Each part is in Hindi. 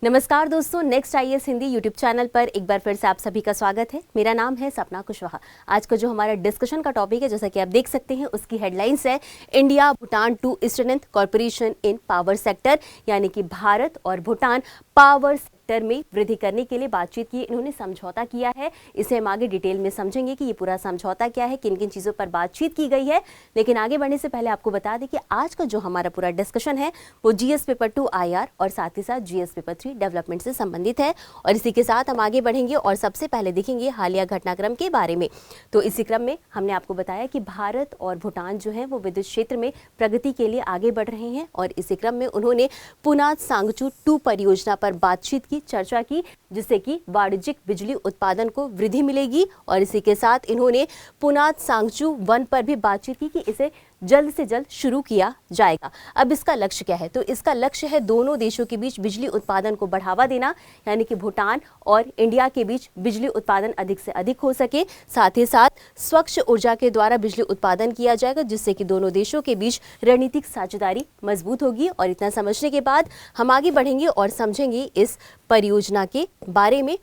नमस्कार दोस्तों, next IAS Hindi YouTube channel पर एक बार फिर से आप सभी का स्वागत है। मेरा नाम है सपना कुशवाहा। आज का जो हमारा डिस्कशन का टॉपिक है, जैसा कि आप देख सकते हैं, उसकी हेडलाइंस है India Bhutan to strengthen corporation in power sector, यानी कि भारत और भूटान पावर सेक्टर में वृद्धि करने के लिए बातचीत की। इन्होंने समझौता किया है। इसे हम आगे डिटेल में समझेंगे कि ये पूरा समझौता क्या है, किन किन चीज़ों पर बातचीत की गई है। लेकिन आगे बढ़ने से पहले आपको बता दें कि आज का जो हमारा पूरा डिस्कशन है वो जीएस पेपर 2 आईआर और साथ ही साथ जीएस पेपर 3 डेवलपमेंट से संबंधित है। और इसी के साथ हम आगे बढ़ेंगे और सबसे पहले देखेंगे हालिया घटनाक्रम के बारे में। तो इसी क्रम में हमने आपको बताया कि भारत और भूटान जो है वो विद्युत क्षेत्र में प्रगति के लिए आगे बढ़ रहे हैं। और इसी क्रम में उन्होंने पुनात सांगचू 2 परियोजना पर बातचीत की, चर्चा की, जिससे कि वाणिज्यिक बिजली उत्पादन को वृद्धि मिलेगी। और इसी के साथ इन्होंने पुनात सांगचू 1 पर भी बातचीत की कि इसे जल्द से जल्द शुरू किया जाएगा। अब इसका लक्ष्य क्या है? तो इसका लक्ष्य है दोनों देशों के बीच बिजली उत्पादन को बढ़ावा देना, यानी कि भूटान और इंडिया के बीच बिजली उत्पादन अधिक से अधिक हो सके। साथ ही साथ स्वच्छ ऊर्जा के द्वारा बिजली उत्पादन किया जाएगा, जिससे कि दोनों देशों के बीच रणनीतिक साझेदारी मजबूत होगी। और इतना समझने के बाद हम आगे बढ़ेंगे और समझेंगे इस परियोजना के बारे में।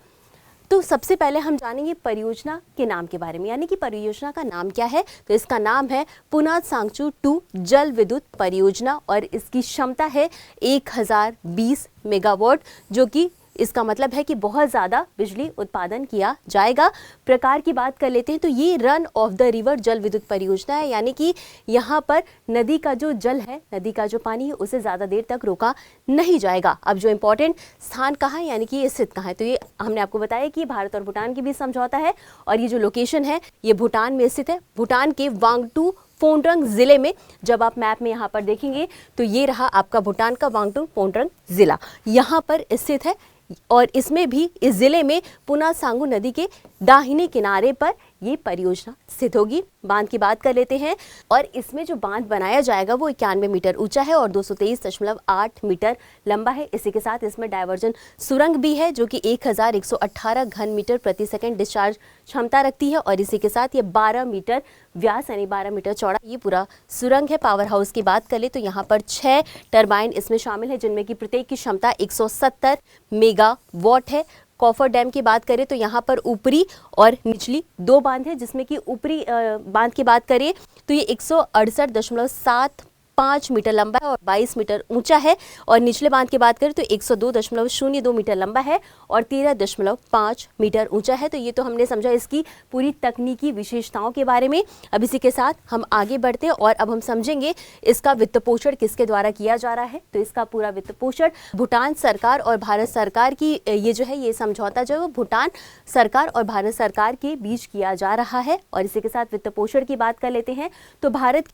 तो सबसे पहले हम जानेंगे परियोजना के नाम के बारे में, यानी कि परियोजना का नाम क्या है। तो इसका नाम है पुनात सांगचू 2 जल विद्युत परियोजना और इसकी क्षमता है 1020 मेगावाट, जो कि इसका मतलब है कि बहुत ज़्यादा बिजली उत्पादन किया जाएगा। प्रकार की बात कर लेते हैं तो ये रन ऑफ द रिवर जल विद्युत परियोजना है, यानी कि यहाँ पर नदी का जो जल है, नदी का जो पानी है, उसे ज़्यादा देर तक रोका नहीं जाएगा। अब जो इम्पोर्टेंट स्थान कहाँ है, यानी कि ये स्थित कहाँ है, तो ये हमने आपको बताया कि भारत और भूटान के बीच समझौता है। और ये जो लोकेशन है ये भूटान में स्थित है, भूटान के वांगटू फोंड्रंग जिले में। जब आप मैप में यहाँ पर देखेंगे तो ये रहा आपका भूटान का वांगटू फोंड्रंग जिला, यहाँ पर स्थित है। और इसमें भी, इस जिले में पुनात सांगू नदी के दाहिने किनारे पर ये परियोजना स्थित होगी। बांध की बात कर लेते हैं, और इसमें जो बांध बनाया जाएगा वो 91 मीटर ऊंचा है और 223.8 मीटर लंबा है। इसी के साथ इसमें डायवर्जन सुरंग भी है, जो कि 1118 घन मीटर प्रति सेकंड डिस्चार्ज क्षमता रखती है। और इसी के साथ ये 12 मीटर व्यास यानी 12 मीटर चौड़ा ये पूरा सुरंग है। पावर हाउस की बात कर ले तो यहाँ पर 6 टरबाइन इसमें शामिल है, जिनमें की प्रत्येक की क्षमता 170 मेगावाट है। कॉफर डैम की बात करें तो यहाँ पर ऊपरी और निचली 2 बांध है, जिसमें कि ऊपरी बांध की बात करें तो ये 168.75 मीटर लंबा है और 22 मीटर ऊंचा है। और निचले बांध की बात करें तो 102.02 मीटर लंबा है और 13.5 मीटर ऊंचा है। तो ये तो हमने समझा इसकी पूरी तकनीकी विशेषताओं के बारे में। अब इसी के साथ हम आगे बढ़ते हैं और अब हम समझेंगे इसका वित्त पोषण किसके द्वारा किया जा रहा है। तो इसका पूरा वित्त पोषण भूटान सरकार और भारत सरकार की, ये जो है ये समझौता जो है वो भूटान सरकार और भारत सरकार के बीच किया जा रहा है। और इसी के साथ वित्त पोषण की बात कर लेते हैं तो भारत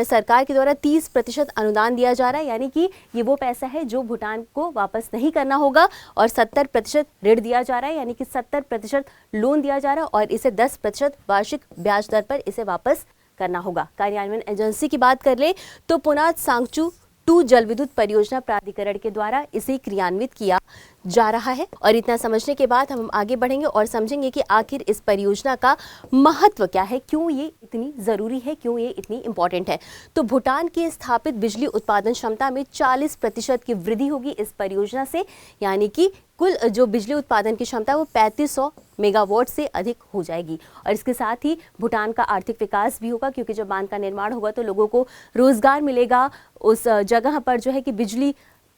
सरकार के द्वारा 30% अनुदान दिया जा रहा है, यानी कि ये वो पैसा है जो भूटान को वापस नहीं करना होगा। और 70% ऋण दिया जा रहा है, यानी कि 70% लोन दिया जा रहा है और इसे 10% वार्षिक ब्याज दर पर इसे वापस करना होगा। कार्यान्वयन एजेंसी की बात कर ले तो पुनात सांगचू 2 जल विद्युत परियोजना प्राधिकरण के द्वारा इसे क्रियान्वित किया जा रहा है। और इतना समझने के बाद हम आगे बढ़ेंगे और समझेंगे कि आखिर इस परियोजना का महत्व क्या है, क्यों ये इतनी ज़रूरी है, क्यों ये इतनी इम्पॉर्टेंट है। तो भूटान की स्थापित बिजली उत्पादन क्षमता में 40% की वृद्धि होगी इस परियोजना से, यानी कि कुल जो बिजली उत्पादन की क्षमता है वो 3500 मेगावाट से अधिक हो जाएगी। और इसके साथ ही भूटान का आर्थिक विकास भी होगा, क्योंकि जब बांध का निर्माण होगा तो लोगों को रोजगार मिलेगा। उस जगह पर जो है कि बिजली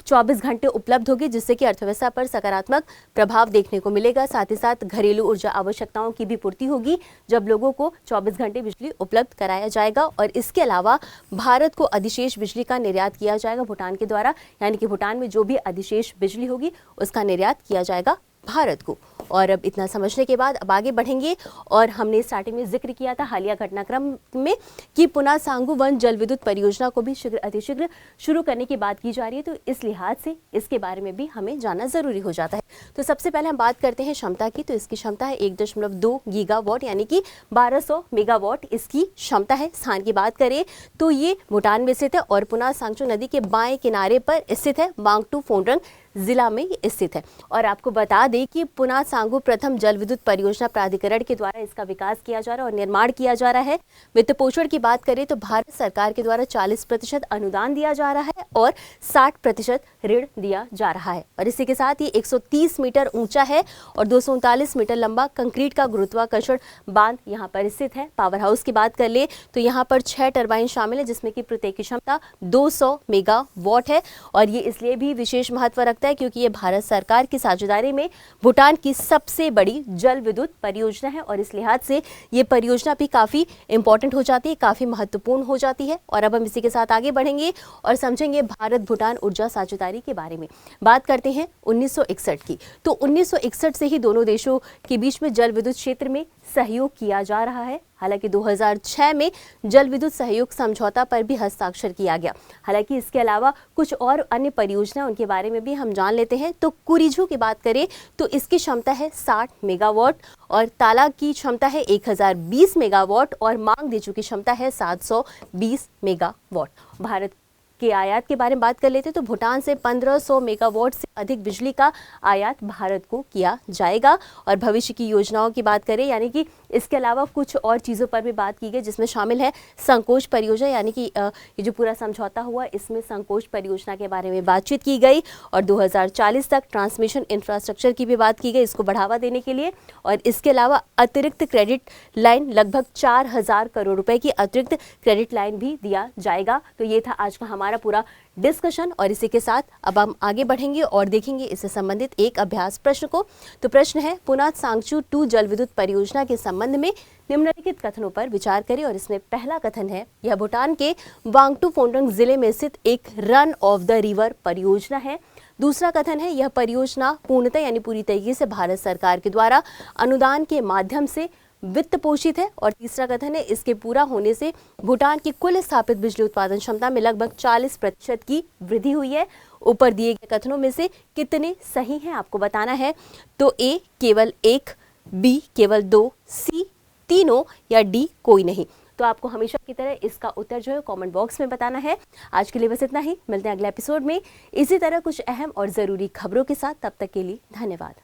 24 घंटे उपलब्ध होगी, जिससे कि अर्थव्यवस्था पर सकारात्मक प्रभाव देखने को मिलेगा। साथ ही साथ घरेलू ऊर्जा आवश्यकताओं की भी पूर्ति होगी जब लोगों को 24 घंटे बिजली उपलब्ध कराया जाएगा। और इसके अलावा भारत को अधिशेष बिजली का निर्यात किया जाएगा भूटान के द्वारा, यानी कि भूटान में जो भी अधिशेष बिजली होगी उसका निर्यात किया जाएगा भारत को। और अब इतना समझने के बाद अब आगे बढ़ेंगे और हमने स्टार्टिंग में जिक्र किया था हालिया घटनाक्रम में कि पुनात सांगू 1 जल विद्युत परियोजना को भी शीघ्र अतिशीघ्र शुरू करने की बात की जा रही है। तो इस लिहाज से इसके बारे में भी हमें जानना जरूरी हो जाता है। तो सबसे पहले हम बात करते हैं क्षमता की। तो इसकी क्षमता है 1.2 गीगावाट, यानी कि 1200 मेगावाट इसकी क्षमता है। स्थान की बात करें तो ये भूटान में स्थित है और पुनात सांगचू नदी के बाएं किनारे पर स्थित है वांगटू फोंड्रंग जिला में ये स्थित है। और आपको बता दें कि पुना सांगू प्रथम जल विद्युत परियोजना प्राधिकरण के द्वारा इसका विकास किया जा रहा है और निर्माण किया जा रहा है। वित्त पोषण की बात करें तो भारत सरकार के द्वारा 40% अनुदान दिया जा रहा है और 60% ऋण दिया जा रहा है। और इसी के साथ ही 130 मीटर ऊंचा है और 239 मीटर लंबा कंक्रीट का गुरुत्वाकर्षण बांध यहाँ पर स्थित है। पावर हाउस की बात कर ले तो यहाँ पर 6 टरबाइन शामिल है, जिसमें कि प्रत्येक की क्षमता 200 मेगावाट है। और ये इसलिए भी विशेष महत्व रखता है क्योंकि ये भारत सरकार की साझेदारी में भूटान की सबसे बड़ी जल विद्युत परियोजना है और इस लिहाज से ये परियोजना भी काफी इंपॉर्टेंट हो जाती है, काफी महत्वपूर्ण हो जाती है। और अब हम इसी के साथ आगे बढ़ेंगे और समझेंगे भारत भूटान ऊर्जा साझेदारी के बारे में। बात करते हैं 1961 की। तो 1961 से ही दोनों देशों के बीच में जल विद्युत क्षेत्र में सहयोग किया जा रहा है। हालांकि 2006 में जल विद्युत सहयोग समझौता पर भी हस्ताक्षर किया गया। हालांकि इसके अलावा कुछ और अन्य परियोजना उनके बारे में भी हम जान लेते हैं। तो कुरिझु की बात करें तो इसकी क्षमता है 60 मेगावाट और ताला की क्षमता है 1020 मेगावाट और मांगदेचू की क्षमता है 720 मेगावाट। भारत के आयात के बारे में बात कर लेते हैं तो भूटान से 1500 मेगावाट से अधिक बिजली का आयात भारत को किया जाएगा। और भविष्य की योजनाओं की बात करें यानी कि इसके अलावा कुछ और चीज़ों पर भी बात की गई, जिसमें शामिल है संकोच परियोजना, यानी कि ये जो पूरा समझौता हुआ इसमें संकोच परियोजना के बारे में बातचीत की गई। और 2040 तक ट्रांसमिशन इंफ्रास्ट्रक्चर की भी बात की गई, इसको बढ़ावा देने के लिए। और इसके अलावा अतिरिक्त क्रेडिट लाइन लगभग 4000 करोड़ रुपए की अतिरिक्त क्रेडिट लाइन भी दिया जाएगा। तो ये था आज का हमारा पूरा डिस्कशन और इसी के साथ अब हम आगे बढ़ेंगे और देखेंगे इससे संबंधित एक अभ्यास प्रश्न को। तो प्रश्न है, पुना सांगचू 2 जल विद्युत परियोजना के संबंध में निम्नलिखित कथनों पर विचार करें। और इसमें पहला कथन है, यह भूटान के वांगटू फोंडंग जिले में स्थित एक रन ऑफ द रिवर परियोजना है। दूसरा कथन है, यह परियोजना पूर्णतः यानी पूरी तरीके से भारत सरकार के द्वारा अनुदान के माध्यम से वित्त पोषित है। और तीसरा कथन है, इसके पूरा होने से भूटान की कुल स्थापित बिजली उत्पादन क्षमता में लगभग 40% की वृद्धि हुई है। ऊपर दिए गए कथनों में से कितने सही हैं आपको बताना है। तो ए केवल 1, बी केवल 2, सी तीनों या डी कोई नहीं। तो आपको हमेशा की तरह इसका उत्तर जो है कमेंट बॉक्स में बताना है। आज के लिए बस इतना ही, मिलते हैं अगले एपिसोड में इसी तरह कुछ अहम और जरूरी खबरों के साथ। तब तक के लिए धन्यवाद।